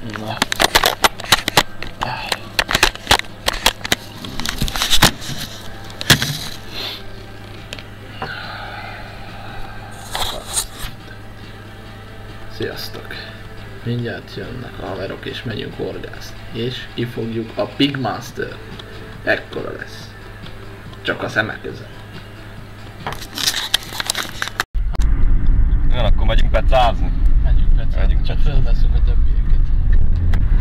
Na. Sziasztok! Mindjárt jönnek a haverok és megyünk horgászni. És kifogjuk a Big Monster. Ekkora lesz. Csak a szemek között. Jön, akkor megyünk pecázni. Megyünk pecázni, csak felveszünk a többieket.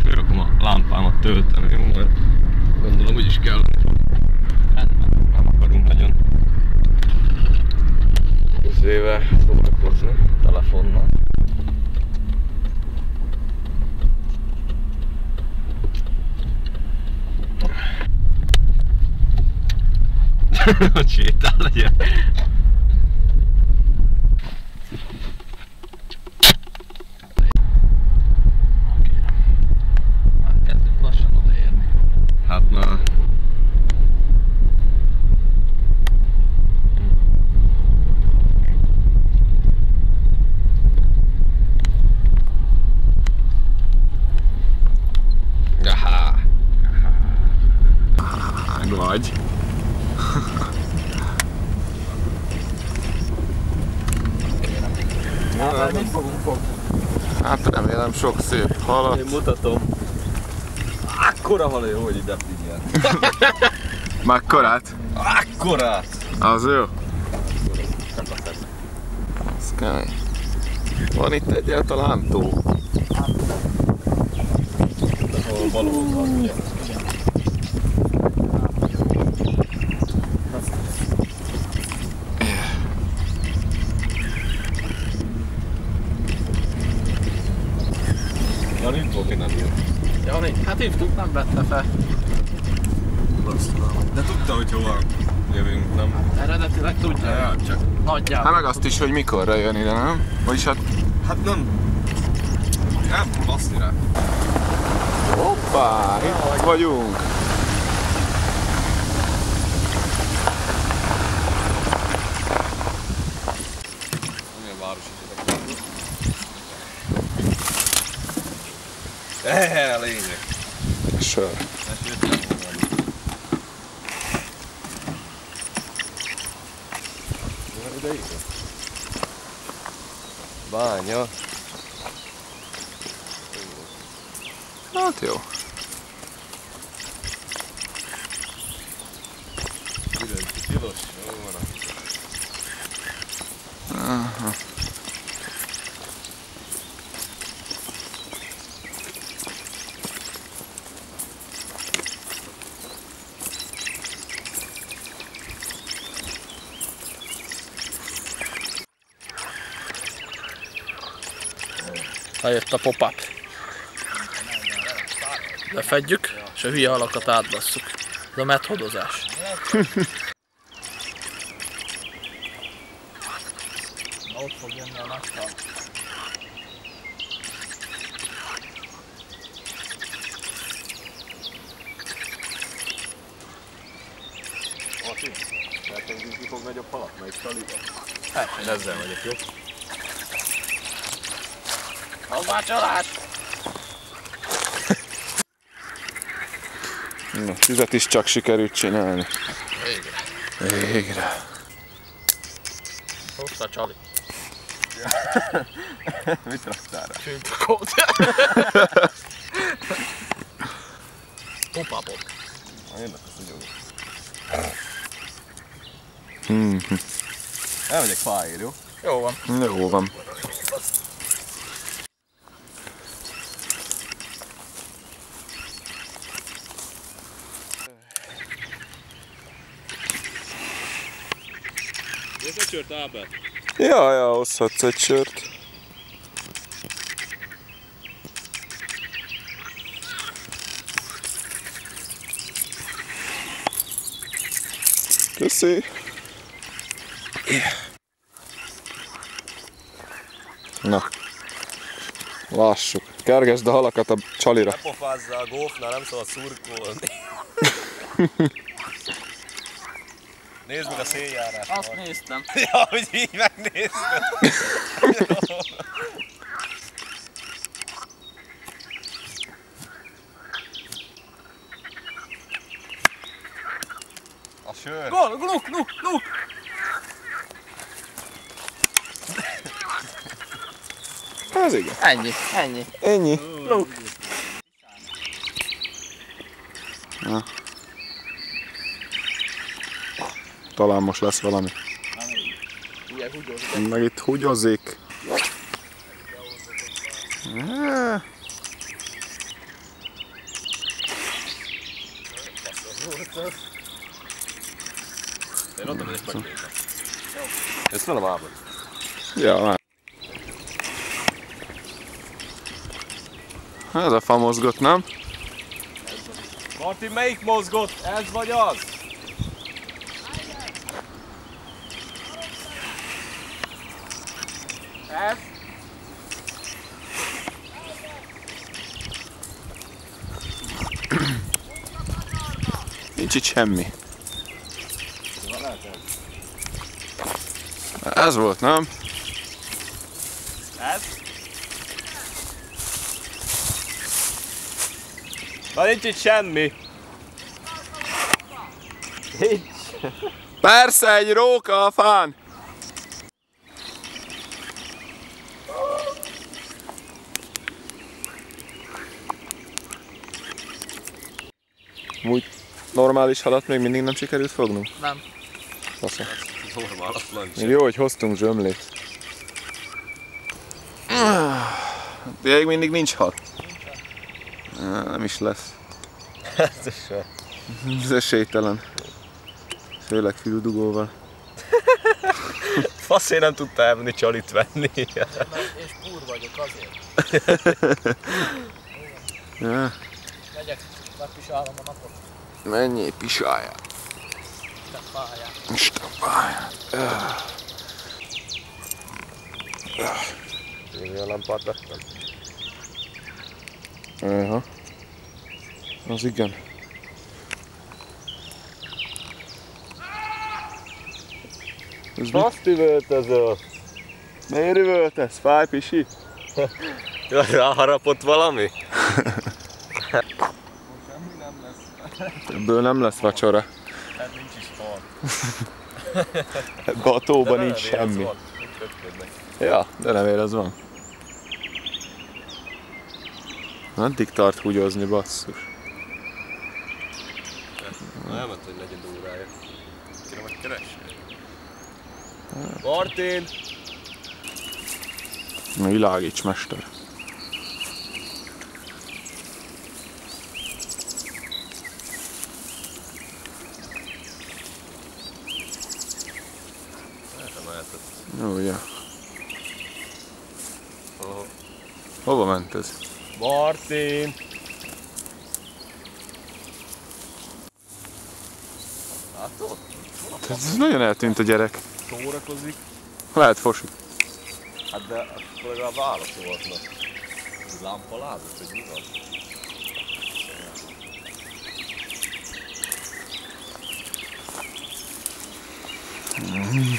Fölrakom a lámpámat, töltem, jó? Mert gondolom úgyis kell. Nem akarunk nagyon közével szórakozni telefonnal. Hogy sétál legyen. Már kezdünk lassan odaérni. Hát már... Aha. Vagy. Mit fogunk fogni? Hát remélem sok szép halat. Én mutatom. Akkora halé, hogy ide figyel. Mekkorát? Akkorát! Az jó? Az kemény. Van itt egyáltalán tó? Ahol balon van, ugye? Jani, oké, nem jön. Jani, hát hívtuk, nem vette fel. De tudta, hogy hova jövünk, nem? Eredetileg tudja. Ja, csak... Nagyjából. Hát meg azt is, hogy mikorra jön ide, nem? Vagyis hát... Hát nem... Nem tud baszni rá. Hoppá, itt vagyunk! Milyen város itt? Lényeg. Sör. Bánya. Hát jó. Tilos, jó van. Aha. Lejött a pop-up. Lefedjük, és a hülye halakat átbasszuk. Ez a methodozás. Na, ott fog jönni a nagy. Martin, elkezdünk ki fog nagyobb halat, melyik taliba? Hát, Ezzel megyek, jó? Kalmácsolás! Na, tüzet is csak sikerült csinálni. Végre. Végre. Hozta a csali. Mit raktál rá? Süntökót. Pop-upot. Jönnek azt, hogy jó. Mhm. Elmegyek fáért, jó? Jó van. Jó van. Ez a csört Ábel. Ja, hozhatsz egy sört. Köszi. Na. Lássuk. Kergesd a halakat a csalira. Ne pofázzál a gófnál, nem szabad szurkolni. Nézd meg a széljárást. Azt néztem. Ja, hogy így megnézted. Ez igen. Ennyi. Ennyi. Luk. Na. Talán most lesz valami. Ilyen húgyózik. Meg itt húgyozik. Én oda megyek megnézem. Ezt velem állod. Ja, már. Ez a fa mozgott, nem? Martin, melyik mozgott? Ez vagy az? Ez? Nincs itt semmi. Ez volt, nem? Ez? Na nincs itt semmi. Nincs. Persze, egy róka a fán! Úgy normális halat még mindig nem sikerült fognunk? Nem. Fasza. Normálatlan Még jó, hogy hoztunk zsömlét. Még mindig nincs hal. Nem is lesz. Ez se. Ez esélytelen. Főleg füldugóval. Faszé nem tudta elmenni csalit venni. És púr vagyok azért. Ja. Megyek, megpisálom a napot. Mennyi pisálja. Stepálját. Stapálja. Én olyan lámpát vettem. Aha. Az igen. Ez mi? Azt üvöltözöl. Miért üvöltesz? Fáj, pisi? Jaj, ráharapott valami? Ebből nem lesz vacsora. Hát nincs is fal. Ebben a tóban nincs semmi. Ja, de nem az van. Addig tart húgyozni, basszus. Elment, hogy legyen órája. Kérem, hogy keresni. Martin! Na, világíts, mester. Jó, ja. Hova ment ez? Martin! Látod? Ez nagyon eltűnt a gyerek. Szórakozik. Lehet fosi. Hát de akkor legalább válaszolhatna. Lámpalázott, hogy mi van?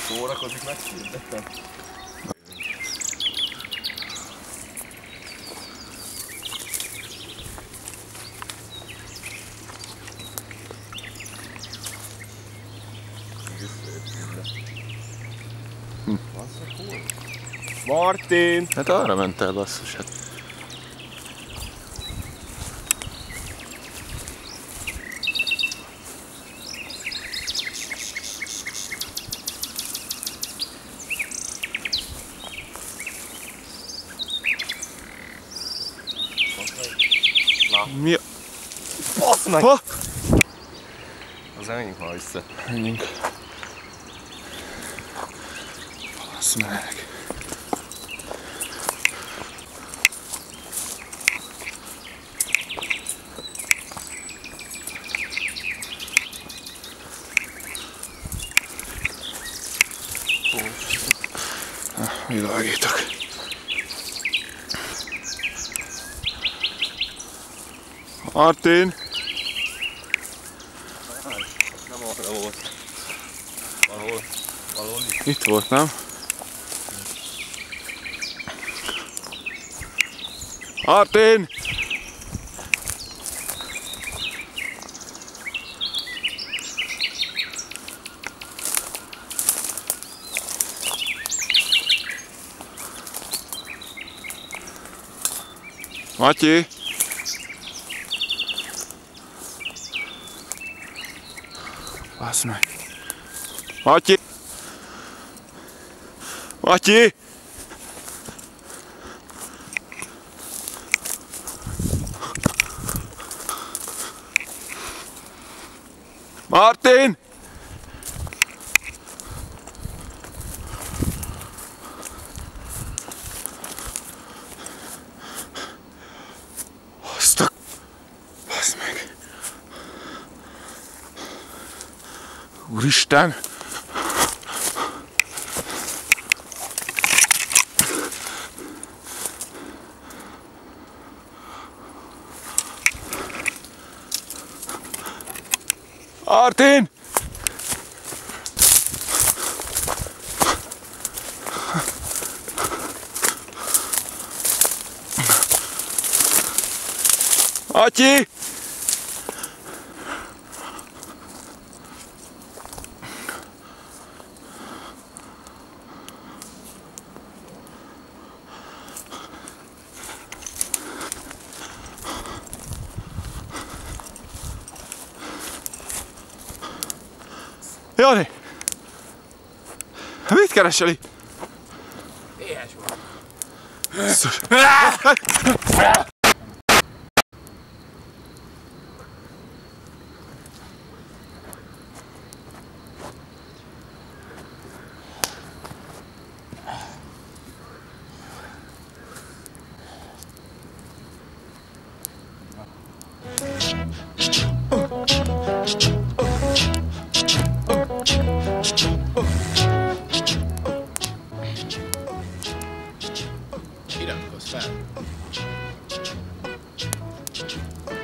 Szórakozik meg szüntetem. Martin! Hát arra ment el, basszus. Hát. Mi a... Basz meg! Ha? Az menjünk már vissza. Menjünk. Basz meg. Világítok. Martin! Nem arra volt. Valahol itt. Itt volt, nem? Martin! Matyi! Basz meg! Matyi! Matyi! Martin! Azt a... Basz meg! Úristen! Martin! Matyi! Jani! Mit keresel itt? Éhes van. Iratkozz fel!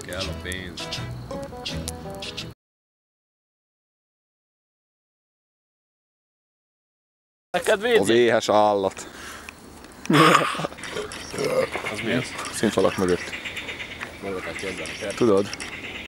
Kell a pénz. Neked Az éhes állat. Az mi az? Színfalak mögött. Magadát jobban kell. Tudod?